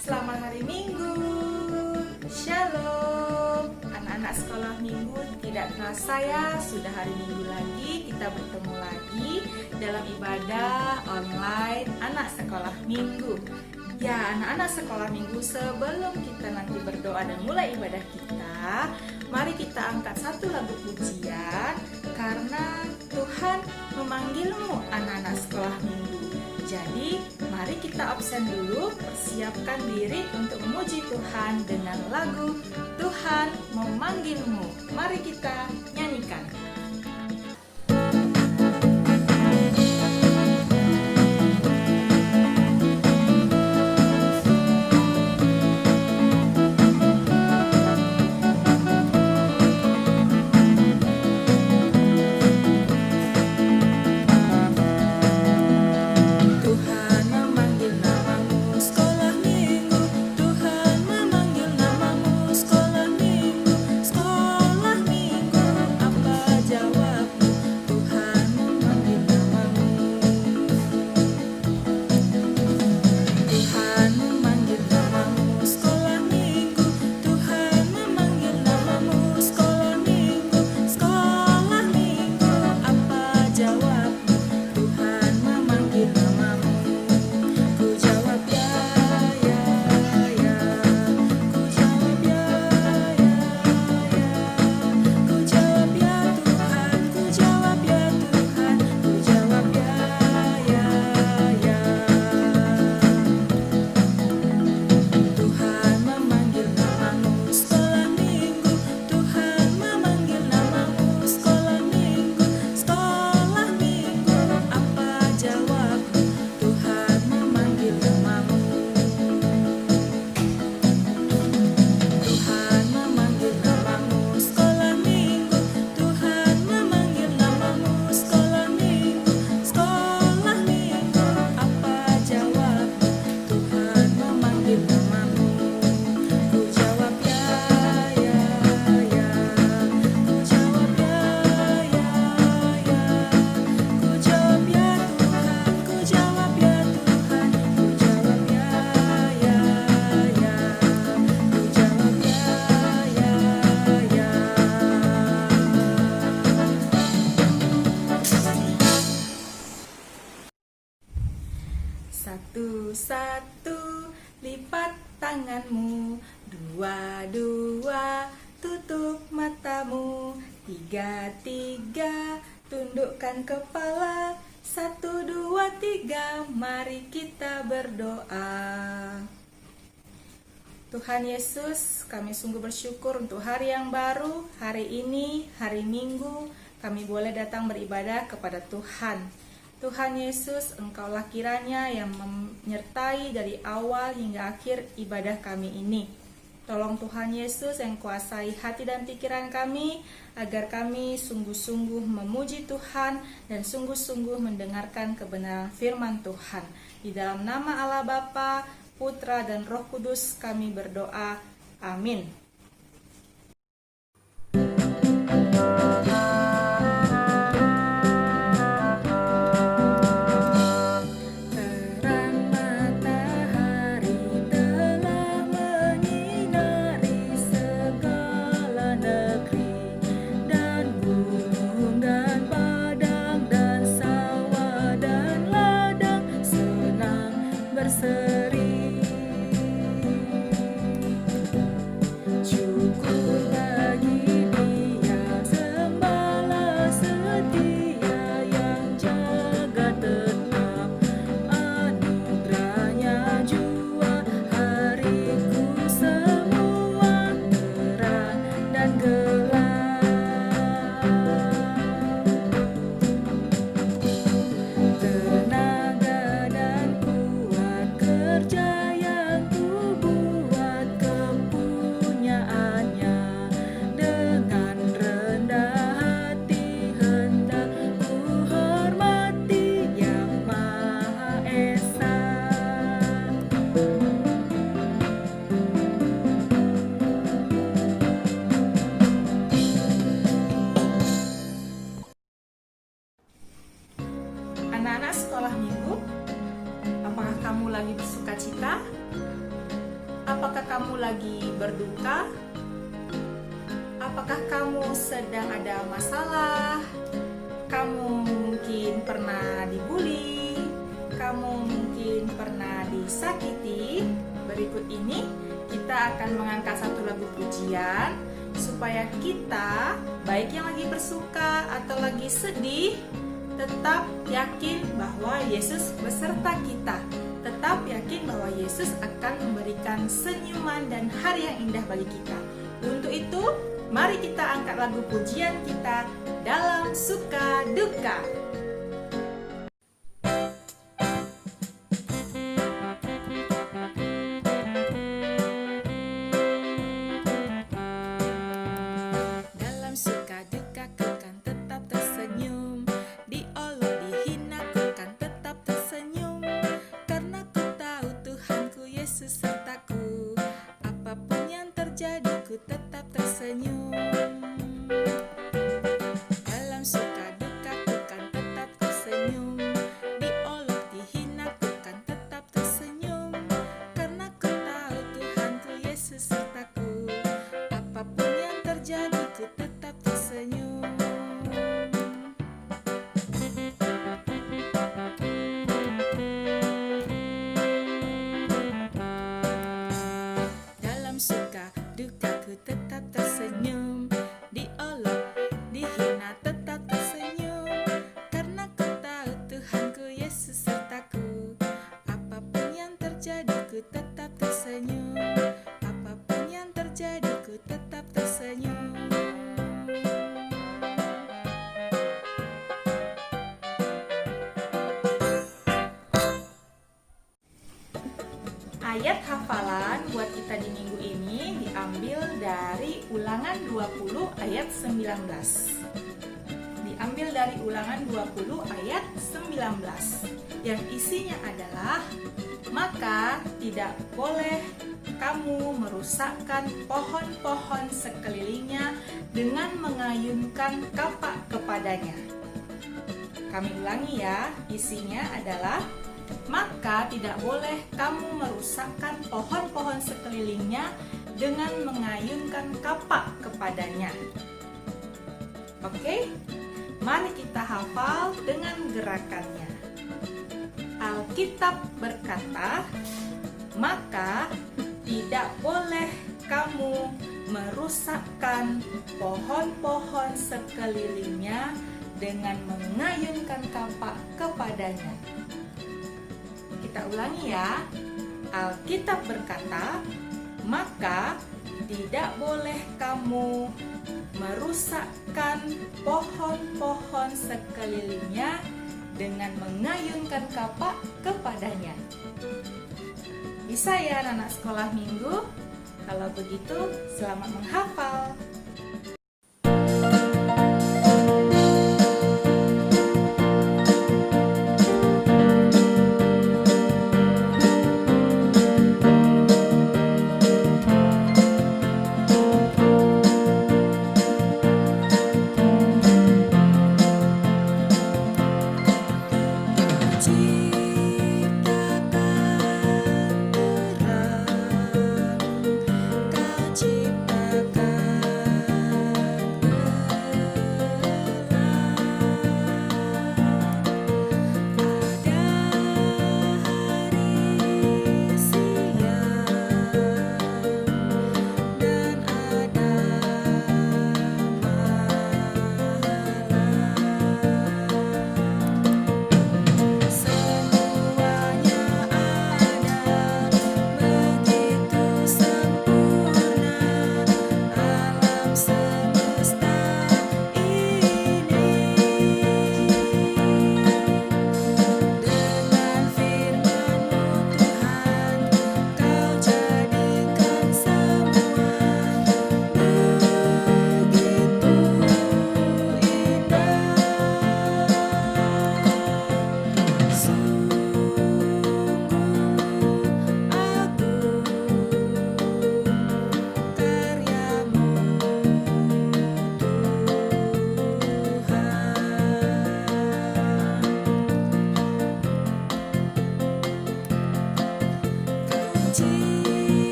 Selamat hari Minggu. Shalom. Anak-anak sekolah Minggu, tidak terasa ya, sudah hari Minggu lagi. Kita bertemu lagi dalam ibadah online anak sekolah Minggu. Ya, anak-anak sekolah Minggu, sebelum kita nanti berdoa dan mulai ibadah kita, mari kita angkat satu lagu pujian karena Tuhan memanggilmu anak-anak sekolah Minggu. Jadi, mari kita absen dulu, persiapkan diri untuk memuji Tuhan dengan lagu Tuhan Memanggilmu. Mari kita nyanyikan. Satu-satu, lipat tanganmu. Dua-dua, tutup matamu. Tiga-tiga, tundukkan kepala. 1, 2, 3, mari kita berdoa. Tuhan Yesus, kami sungguh bersyukur untuk hari yang baru. Hari ini, hari Minggu, kami boleh datang beribadah kepada Tuhan. Tuhan Yesus, Engkaulah kiranya yang menyertai dari awal hingga akhir ibadah kami ini. Tolong Tuhan Yesus yang kuasai hati dan pikiran kami, agar kami sungguh-sungguh memuji Tuhan dan sungguh-sungguh mendengarkan kebenaran firman Tuhan. Di dalam nama Allah Bapa, Putra dan Roh Kudus kami berdoa. Amin. Syukur bagi Dia, sembah Apakah kamu lagi berduka? Apakah kamu sedang ada masalah? Kamu mungkin pernah dibully, kamu mungkin pernah disakiti. Berikut ini kita akan mengangkat satu lagu pujian supaya kita, baik yang lagi bersuka atau lagi sedih, tetap yakin bahwa Yesus beserta kita. Tetap yakin bahwa Yesus akan memberikan senyuman dan hari yang indah bagi kita. Untuk itu, mari kita angkat lagu pujian kita dalam suka duka. Dalam suka duka ku kan tetap tersenyum, diolok dihina ku kan tetap tersenyum, karena ku tahu Tuhanku Yesus sertaku. Apapun yang terjadi ku tetap tersenyum. Dalam suka duka ku kan tetap tersenyum, diolok dihina ku kan tetap tersenyum, karena ku tahu Tuhanku Yesus sertaku. Apapun yang terjadi ku tetap tersenyum. Dalam suka duka ku tetap tersenyum, diolok dihina tetap tersenyum, karena ku tahu Tuhanku Yesus sertaku. Apapun yang terjadi ku tetap tersenyum. Apapun yang terjadi ku tetap tersenyum. Ayat hafalan buat kita di minggu ini diambil dari Ulangan 20 ayat 19. Diambil dari Ulangan 20 ayat 19 yang isinya adalah, maka tidak boleh kamu merusakkan pohon-pohon sekelilingnya dengan mengayunkan kapak kepadanya. Kami ulangi ya, isinya adalah, maka tidak boleh kamu merusakkan pohon-pohon sekelilingnya dengan mengayunkan kapak kepadanya. Oke, mari kita hafal dengan gerakannya. Alkitab berkata, maka tidak boleh kamu merusakkan pohon-pohon sekelilingnya dengan mengayunkan kapak kepadanya. Kita ulangi ya. Alkitab berkata, maka tidak boleh kamu merusakkan pohon-pohon sekelilingnya dengan mengayunkan kapak kepadanya. Bisa ya anak sekolah minggu? Kalau begitu, selamat menghafal.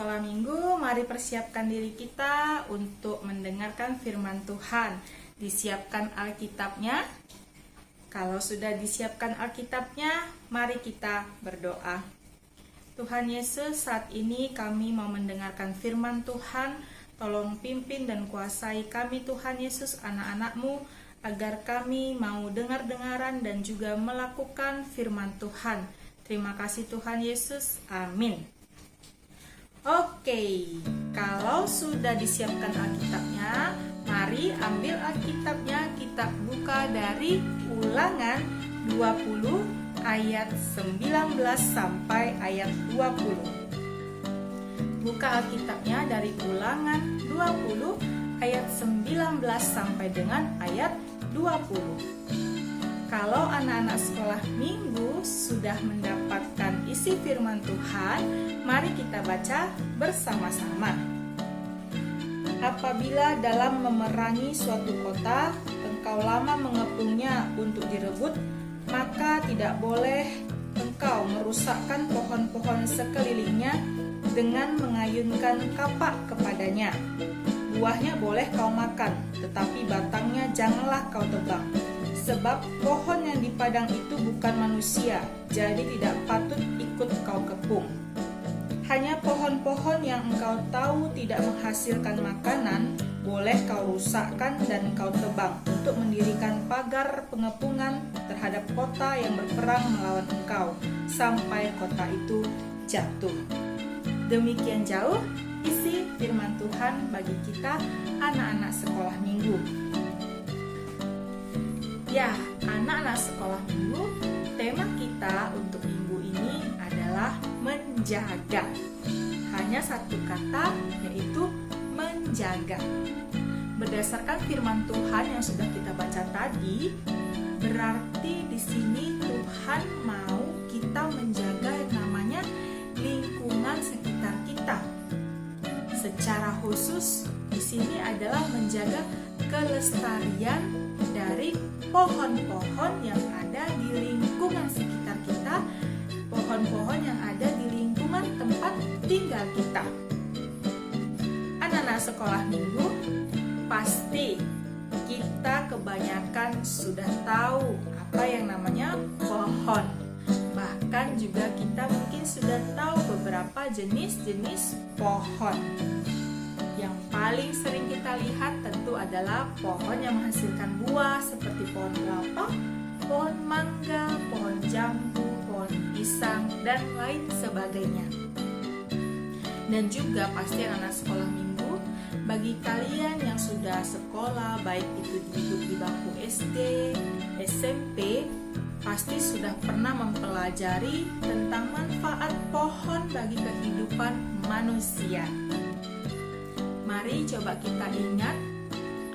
sekolah minggu, mari persiapkan diri kita untuk mendengarkan firman Tuhan. Disiapkan Alkitabnya. Kalau sudah disiapkan Alkitabnya, mari kita berdoa. Tuhan Yesus, saat ini kami mau mendengarkan firman Tuhan. Tolong pimpin dan kuasai kami Tuhan Yesus, anak-anak-Mu, agar kami mau dengar-dengaran dan juga melakukan firman Tuhan. Terima kasih Tuhan Yesus. Amin. Oke, kalau sudah disiapkan Alkitabnya, mari ambil Alkitabnya, kita buka dari Ulangan 20 ayat 19 sampai ayat 20. Buka Alkitabnya dari Ulangan 20 ayat 19 sampai dengan ayat 20. Kalau anak-anak sekolah minggu sudah mendapatkan isi firman Tuhan, mari kita baca bersama-sama. Apabila dalam memerangi suatu kota, engkau lama mengepungnya untuk direbut, maka tidak boleh engkau merusakkan pohon-pohon sekelilingnya dengan mengayunkan kapak kepadanya. Buahnya boleh kau makan, tetapi batangnya janganlah kau tebang. Sebab pohon yang di padang itu bukan manusia, jadi tidak patut ikut kau kepung. Hanya pohon-pohon yang engkau tahu tidak menghasilkan makanan, boleh kau rusakkan dan kau tebang untuk mendirikan pagar pengepungan terhadap kota yang berperang melawan engkau, sampai kota itu jatuh. Demikian jauh isi firman Tuhan bagi kita anak-anak sekolah minggu. Ya, anak-anak sekolah minggu, tema kita untuk minggu ini adalah menjaga. Hanya satu kata, yaitu menjaga. Berdasarkan firman Tuhan yang sudah kita baca tadi, berarti di sini Tuhan mau kita menjaga yang namanya lingkungan sekitar kita. Secara khusus, di sini adalah menjaga kelestarian dari pohon-pohon yang ada di lingkungan sekitar kita, pohon-pohon yang ada di lingkungan tempat tinggal kita. Anak-anak sekolah minggu, pasti kita kebanyakan sudah tahu apa yang namanya pohon. Bahkan juga kita mungkin sudah tahu beberapa jenis-jenis pohon. Yang paling sering kita lihat tentu adalah pohon yang menghasilkan buah seperti pohon kelapa, pohon mangga, pohon jambu, pohon pisang, dan lain sebagainya. Dan juga pasti anak sekolah minggu, bagi kalian yang sudah sekolah, baik itu duduk di bangku SD, SMP, pasti sudah pernah mempelajari tentang manfaat pohon bagi kehidupan manusia. Mari coba kita ingat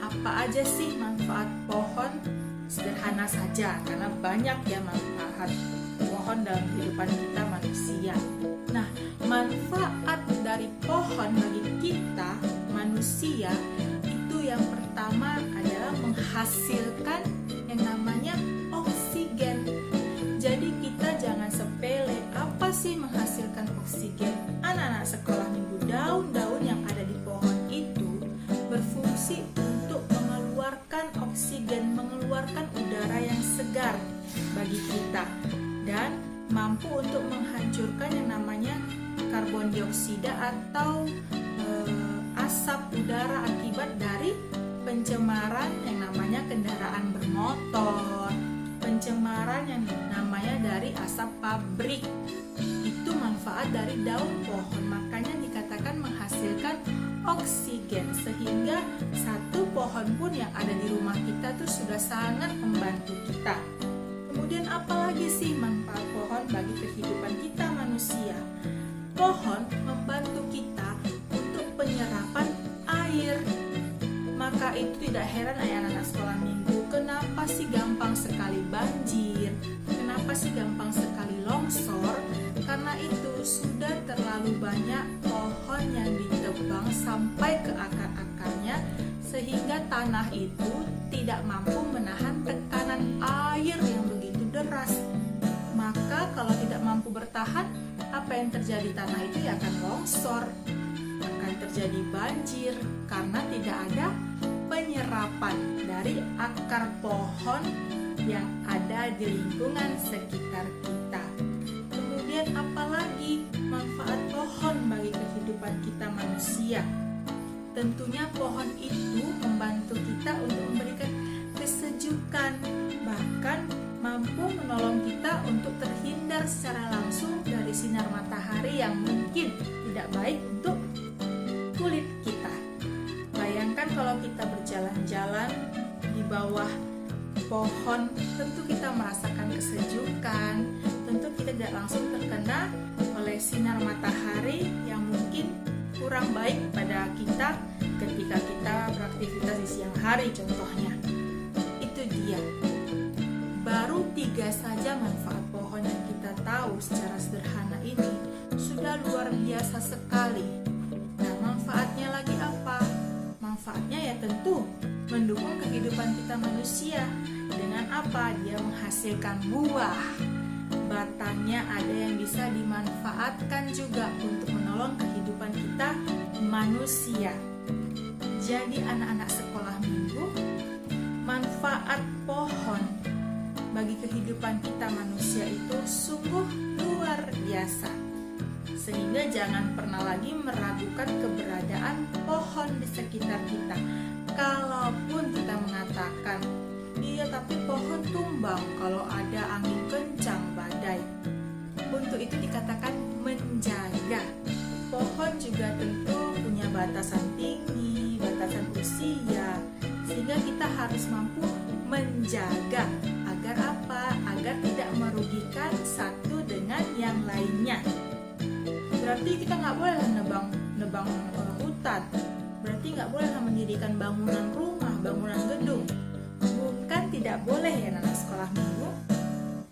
apa aja sih manfaat pohon. Sederhana saja karena banyak ya manfaat pohon dalam kehidupan kita manusia. Nah, manfaat dari pohon bagi kita manusia itu yang pertama adalah menghasilkan yang namanya oksigen. Jadi kita jangan sepele, apa sih menghasilkan oksigen? Anak-anak sekolah minggu, daun-daun yang ada di pohon itu berfungsi untuk mengeluarkan oksigen, mengeluarkan udara yang segar bagi kita dan mampu untuk menghancurkan yang namanya karbon dioksida atau asap udara akibat dari pencemaran yang namanya kendaraan bermotor, pencemaran yang namanya dari asap pabrik. Itu manfaat dari daun pohon, makanya dikatakan menghasilkan oksigen, sehingga satu pohon pun yang ada di rumah kita tuh sudah sangat membantu kita. Kemudian apalagi sih manfaat pohon bagi kehidupan kita manusia? Pohon membantu kita untuk penyerapan air. Maka itu tidak heran anak-anak sekolah minggu, kenapa sih gampang sekali banjir, kenapa sih gampang sekali longsor? Karena itu sudah terlalu banyak pohon yang ditebang sampai ke akar-akarnya, sehingga tanah itu tidak mampu menahan tekanan air yang begitu deras. Maka kalau tidak mampu bertahan, apa yang terjadi, tanah itu ya akan longsor. terjadi banjir karena tidak ada penyerapan dari akar pohon yang ada di lingkungan sekitar kita. Kemudian apalagi manfaat pohon bagi kehidupan kita manusia? Tentunya pohon itu membantu kita untuk memberikan kesejukan, bahkan mampu menolong kita untuk terhindar secara langsung dari sinar matahari yang mungkin tidak baik untuk kulit kita. Bayangkan kalau kita berjalan-jalan di bawah pohon, tentu kita merasakan kesejukan, tentu kita tidak langsung terkena oleh sinar matahari yang mungkin kurang baik pada kita ketika kita beraktivitas di siang hari contohnya. Itu dia. Baru 3 saja manfaat pohon yang kita tahu secara sederhana ini sudah luar biasa sekali. Nah, manfaatnya lagi apa? Manfaatnya ya tentu mendukung kehidupan kita manusia. Dengan apa? Dia menghasilkan buah. Batangnya ada yang bisa dimanfaatkan juga untuk menolong kehidupan kita manusia. Jadi anak-anak sekolah minggu, manfaat pohon bagi kehidupan kita manusia itu sungguh luar biasa. Sehingga jangan pernah lagi meragukan keberadaan pohon di sekitar kita. Kalaupun kita mengatakan, iya tapi pohon tumbang kalau ada angin kencang, badai. Untuk itu dikatakan menjaga. Pohon juga tentu punya batasan tinggi, batasan usia, sehingga kita harus mampu menjaga. Agar apa? Agar tidak merugikan satu dengan yang lainnya. Berarti kita nggak boleh nebang hutan. Berarti nggak boleh mendirikan bangunan rumah, bangunan gedung. Bukan tidak boleh ya anak sekolah minggu.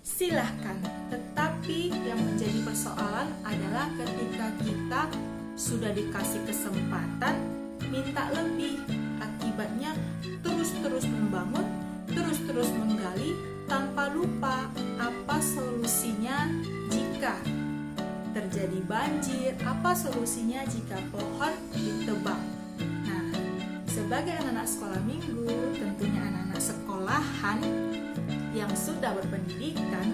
Silahkan. Tetapi yang menjadi persoalan adalah ketika kita sudah dikasih kesempatan minta lebih. Akibatnya terus-terus membangun, terus-terus menggali tanpa lupa apa solusinya jika terjadi banjir, apa solusinya jika pohon ditebang. Nah, sebagai anak-anak sekolah minggu, tentunya anak-anak sekolahan yang sudah berpendidikan,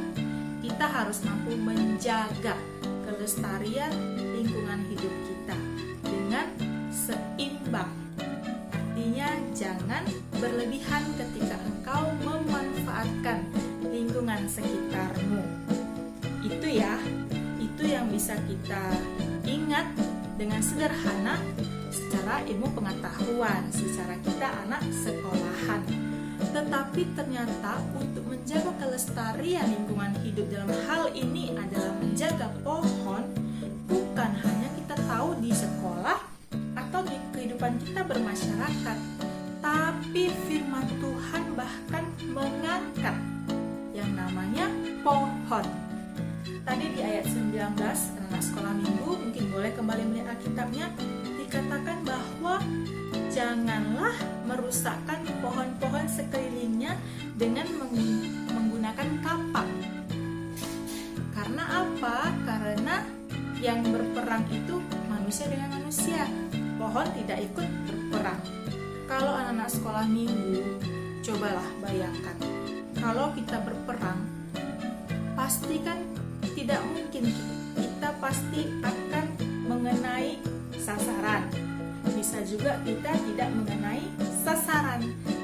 kita harus mampu menjaga kelestarian lingkungan hidup kita dengan seimbang. Artinya jangan berlebihan ketika engkau memanfaatkan lingkungan sekitarmu. Itu ya, itu yang bisa kita ingat dengan sederhana secara ilmu pengetahuan, secara kita anak sekolahan. Tetapi ternyata untuk menjaga kelestarian lingkungan hidup dalam hal ini adalah menjaga pohon, bukan hanya kita tahu di sekolah atau di kehidupan kita bermasyarakat, tapi firman Tuhan bahkan mengangkat yang namanya pohon. Tadi di ayat 19 anak sekolah minggu mungkin boleh kembali melihat Alkitabnya, dikatakan bahwa janganlah merusakkan pohon-pohon sekelilingnya dengan menggunakan kapak. Karena apa? Karena yang berperang itu manusia dengan manusia. Pohon tidak ikut berperang. Kalau anak-anak sekolah minggu, cobalah bayangkan, kalau kita berperang, pastikan tidak mungkin kita pasti akan mengenai sasaran. Bisa juga kita tidak mengenai sasaran.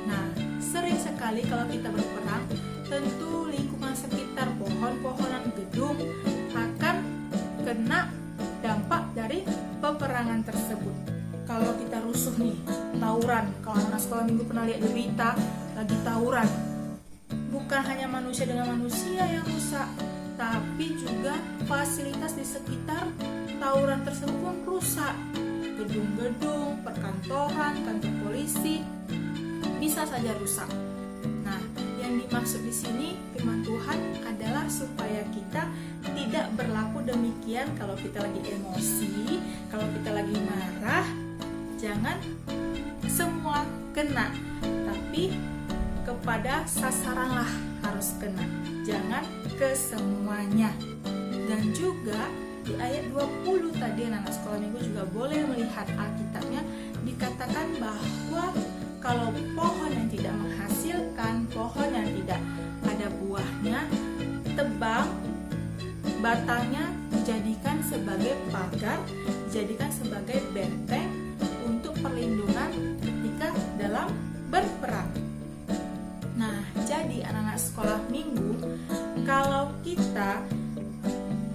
Nah, sering sekali kalau kita berperang, tentu lingkungan sekitar pohon-pohonan gedung akan kena dampak dari peperangan tersebut. Kalau kita rusuh nih, tawuran, kalau anak sekolah minggu pernah lihat di berita lagi tawuran, bukan hanya manusia dengan manusia yang rusak, tapi juga fasilitas di sekitar tawuran tersebut pun rusak. Gedung-gedung, perkantoran, kantor polisi bisa saja rusak. Nah, yang dimaksud di sini firman Tuhan adalah supaya kita tidak berlaku demikian kalau kita lagi emosi, kalau kita lagi marah, jangan semua kena, tapi kepada sasaranlah harus kena, jangan ke semuanya. Dan juga di ayat 20 tadi anak sekolah minggu juga boleh melihat Alkitabnya, dikatakan bahwa kalau pohon yang tidak menghasilkan, pohon yang tidak ada buahnya, tebang, batangnya dijadikan sebagai pagar, dijadikan sebagai benteng untuk perlindungan ketika dalam berperang. Nah, jadi anak-anak sekolah minggu, kalau kita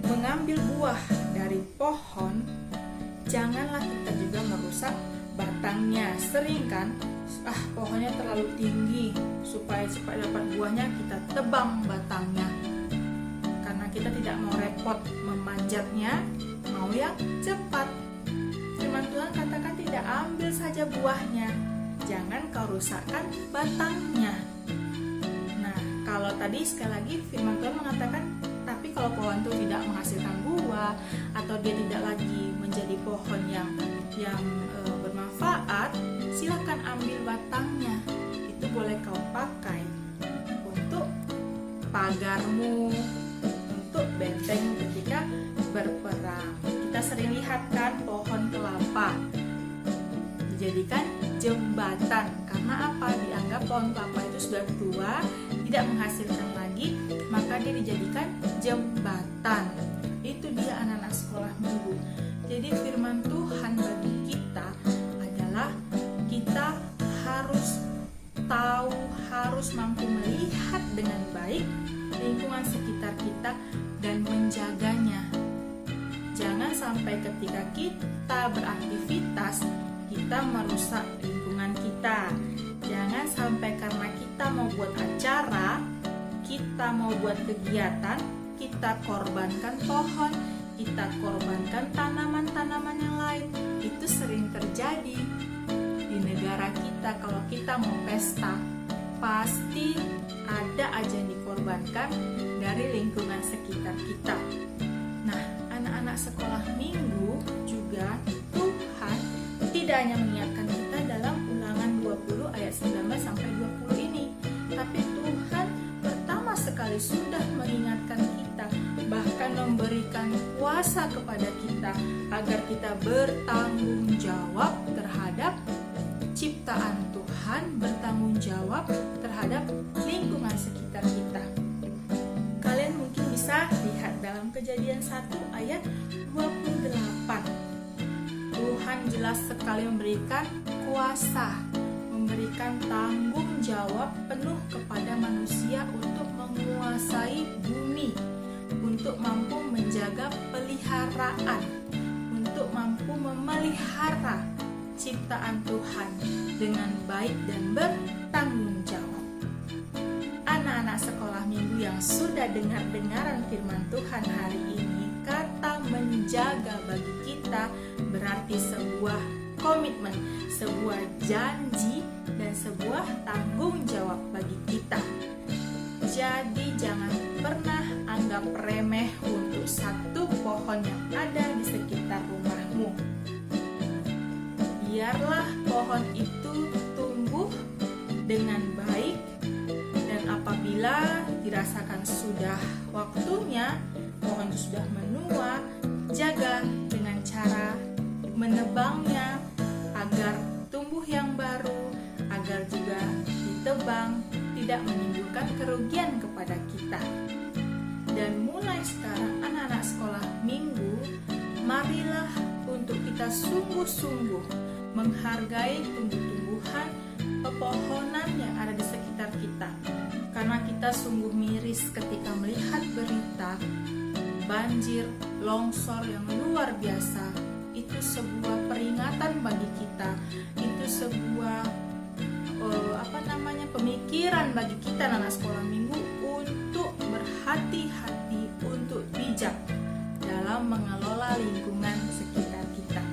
mengambil buah dari pohon, janganlah kita juga merusak batangnya. Sering kan, pohonnya terlalu tinggi, supaya dapat buahnya kita tebang batangnya. Karena kita tidak mau repot memanjatnya, mau yang cepat. Firman Tuhan katakan tidak ambil saja buahnya, jangan kau rusakkan batangnya. Nah, kalau tadi sekali lagi firman Tuhan mengatakan, tapi kalau pohon itu tidak menghasilkan buah atau dia tidak lagi menjadi pohon yang bermanfaat, silakan ambil batangnya. Itu boleh kau pakai untuk pagarmu, untuk benteng ketika berperang. Kita sering lihat kan pohon kelapa dijadikan jembatan. Karena apa? Dianggap pohon kelapa itu sudah tua, tidak menghasilkan lagi, maka dia dijadikan jembatan. Itu dia anak-anak sekolah minggu. Jadi firman Tuhan bagi kita adalah kita harus tahu, harus mampu melihat dengan baik lingkungan sekitar kita dan menjaganya. Jangan sampai ketika kita beraktivitas, kita merusak lingkungan kita. Jangan sampai karena kita mau buat acara, kita mau buat kegiatan, kita korbankan pohon, kita korbankan tanaman-tanaman yang lain. Itu sering terjadi di negara kita. Kalau kita mau pesta, pasti ada aja yang dikorbankan dari lingkungan sekitar kita. Nah, anak-anak sekolah minggu juga Tuhan tidak hanya mengingatkan kita dalam Ulangan 20 ayat 19 sampai 20 ini, tapi Tuhan pertama sekali sudah mengingatkan kita, bahkan memberikan kuasa kepada kita agar kita bertanggung jawab terhadap ciptaan Tuhan, bertanggung jawab terhadap lingkungan sekitar kita. Kalian mungkin bisa lihat dalam Kejadian 1 ayat 28. Tuhan jelas sekali memberikan kuasa, memberikan tanggung jawab penuh kepada manusia untuk menguasai bumi, untuk mampu menjaga peliharaan, untuk mampu memelihara ciptaan Tuhan dengan baik dan bertanggung jawab. Anak-anak sekolah minggu yang sudah dengar-dengaran firman Tuhan hari ini, kata menjaga bagi kita berarti sebuah komitmen, sebuah janji, dan sebuah tanggung jawab bagi kita. Jadi jangan pernah anggap remeh untuk satu pohon yang ada di sekitar rumahmu. Biarlah pohon itu tumbuh dengan baik, dan apabila dirasakan sudah waktunya, pohon itu sudah menua, jaga dengan cara menebangnya agar tumbuh yang baru, agar juga ditebang, tidak menimbulkan kerugian kepada kita. Dan mulai sekarang anak-anak sekolah minggu, marilah untuk kita sungguh-sungguh menghargai tumbuh-tumbuhan, pepohonan yang ada di sekitar kita. Karena kita sungguh miris ketika melihat berita banjir, longsor yang luar biasa. Itu sebuah peringatan bagi kita. Itu sebuah pemikiran bagi kita anak sekolah minggu untuk berhati-hati, untuk bijak dalam mengelola lingkungan sekitar kita.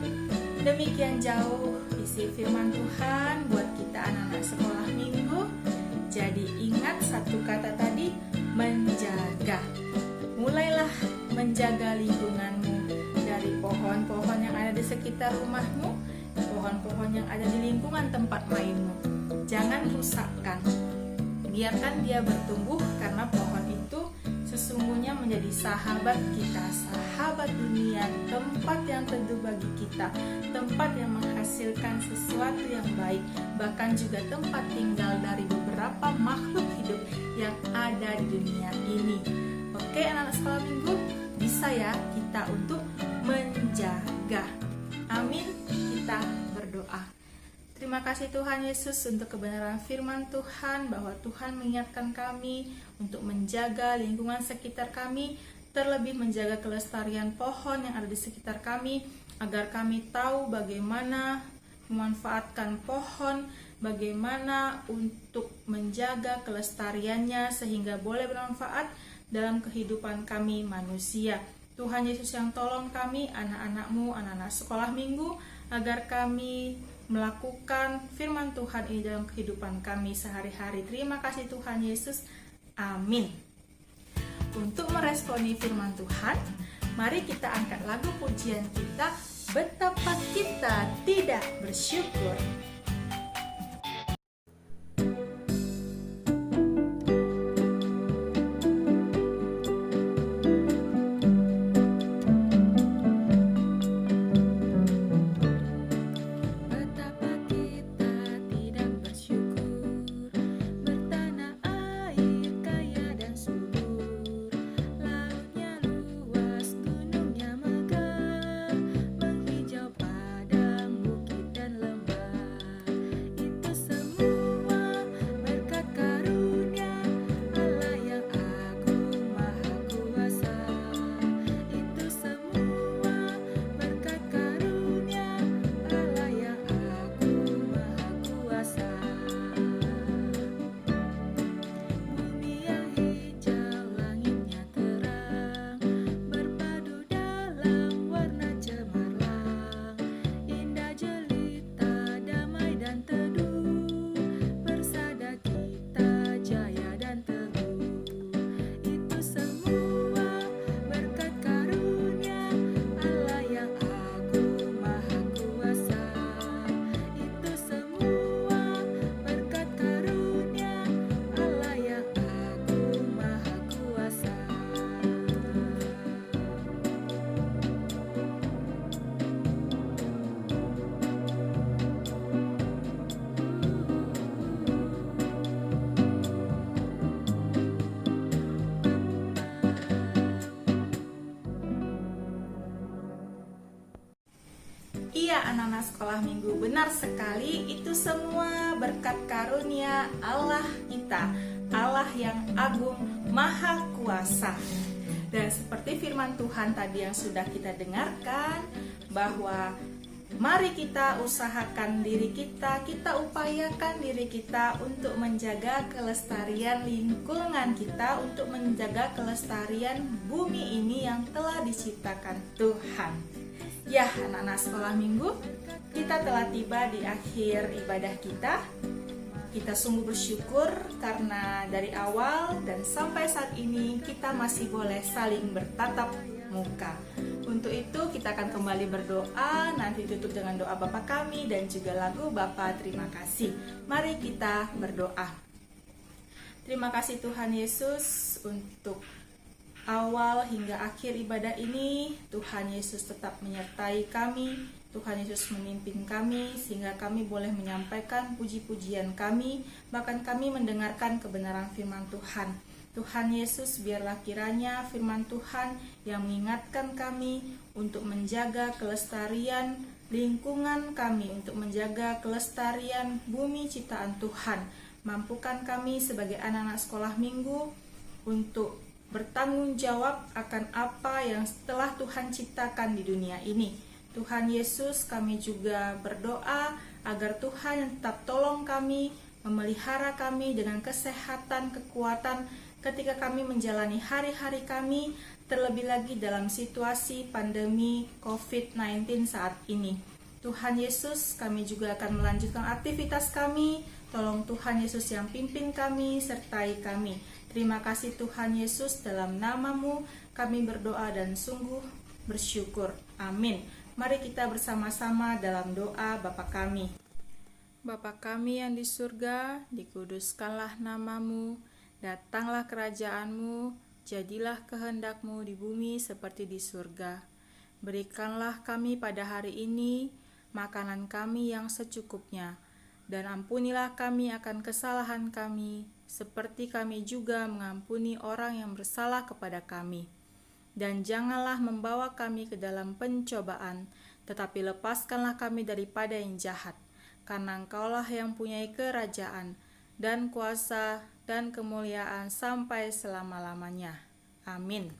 Demikian jauh isi firman Tuhan buat kita anak-anak sekolah minggu. Jadi ingat satu kata tadi, menjaga. Mulailah menjaga lingkunganmu, dari pohon-pohon yang ada di sekitar rumahmu, pohon-pohon yang ada di lingkungan tempat mainmu. Jangan rusakkan, biarkan dia bertumbuh, karena pohon itu sesuai sesungguhnya menjadi sahabat kita, sahabat dunia, tempat yang teduh bagi kita, tempat yang menghasilkan sesuatu yang baik, bahkan juga tempat tinggal dari beberapa makhluk hidup yang ada di dunia ini. Oke, anak-anak sekolah minggu, bisa ya kita untuk menjaga. Amin. Kita berdoa. Terima kasih Tuhan Yesus untuk kebenaran firman Tuhan, bahwa Tuhan mengingatkan kami untuk menjaga lingkungan sekitar kami, terlebih menjaga kelestarian pohon yang ada di sekitar kami, agar kami tahu bagaimana memanfaatkan pohon, bagaimana untuk menjaga kelestariannya sehingga boleh bermanfaat dalam kehidupan kami manusia. Tuhan Yesus yang tolong kami, anak-anak-Mu, anak-anak sekolah minggu, agar kami melakukan firman Tuhan ini dalam kehidupan kami sehari-hari. Terima kasih Tuhan Yesus. Amin. Untuk meresponi firman Tuhan, mari kita angkat lagu pujian kita, Betapa Kita Tidak Bersyukur. Iya, anak-anak sekolah minggu, benar sekali, itu semua berkat karunia Allah kita, Allah yang agung, maha kuasa. Dan seperti firman Tuhan tadi yang sudah kita dengarkan, bahwa mari kita usahakan diri kita upayakan diri kita untuk menjaga kelestarian lingkungan kita, untuk menjaga kelestarian bumi ini yang telah diciptakan Tuhan. Ya, anak-anak sekolah minggu, kita telah tiba di akhir ibadah kita. Kita sungguh bersyukur karena dari awal dan sampai saat ini kita masih boleh saling bertatap muka. Untuk itu kita akan kembali berdoa, nanti tutup dengan doa Bapa kami dan juga lagu Bapa terima kasih. Mari kita berdoa. Terima kasih Tuhan Yesus untuk awal hingga akhir ibadah ini. Tuhan Yesus tetap menyertai kami, Tuhan Yesus memimpin kami sehingga kami boleh menyampaikan puji-pujian kami, bahkan kami mendengarkan kebenaran firman Tuhan. Tuhan Yesus, biarlah kiranya firman Tuhan yang mengingatkan kami untuk menjaga kelestarian lingkungan kami, untuk menjaga kelestarian bumi ciptaan Tuhan. Mampukan kami sebagai anak-anak sekolah minggu untuk bertanggung jawab akan apa yang telah Tuhan ciptakan di dunia ini. Tuhan Yesus, kami juga berdoa agar Tuhan tetap tolong kami, memelihara kami dengan kesehatan, kekuatan ketika kami menjalani hari-hari kami, terlebih lagi dalam situasi pandemi COVID-19 saat ini. Tuhan Yesus, kami juga akan melanjutkan aktivitas kami. Tolong Tuhan Yesus yang pimpin kami, sertai kami. Terima kasih Tuhan Yesus, dalam nama-Mu kami berdoa dan sungguh bersyukur. Amin. Mari kita bersama-sama dalam doa Bapa kami. Bapa kami yang di surga, dikuduskanlah nama-Mu, datanglah kerajaan-Mu, jadilah kehendak-Mu di bumi seperti di surga. Berikanlah kami pada hari ini makanan kami yang secukupnya, dan ampunilah kami akan kesalahan kami, seperti kami juga mengampuni orang yang bersalah kepada kami. Dan janganlah membawa kami ke dalam pencobaan, tetapi lepaskanlah kami daripada yang jahat. Karena Engkaulah yang punyai kerajaan, dan kuasa, dan kemuliaan sampai selama-lamanya. Amin.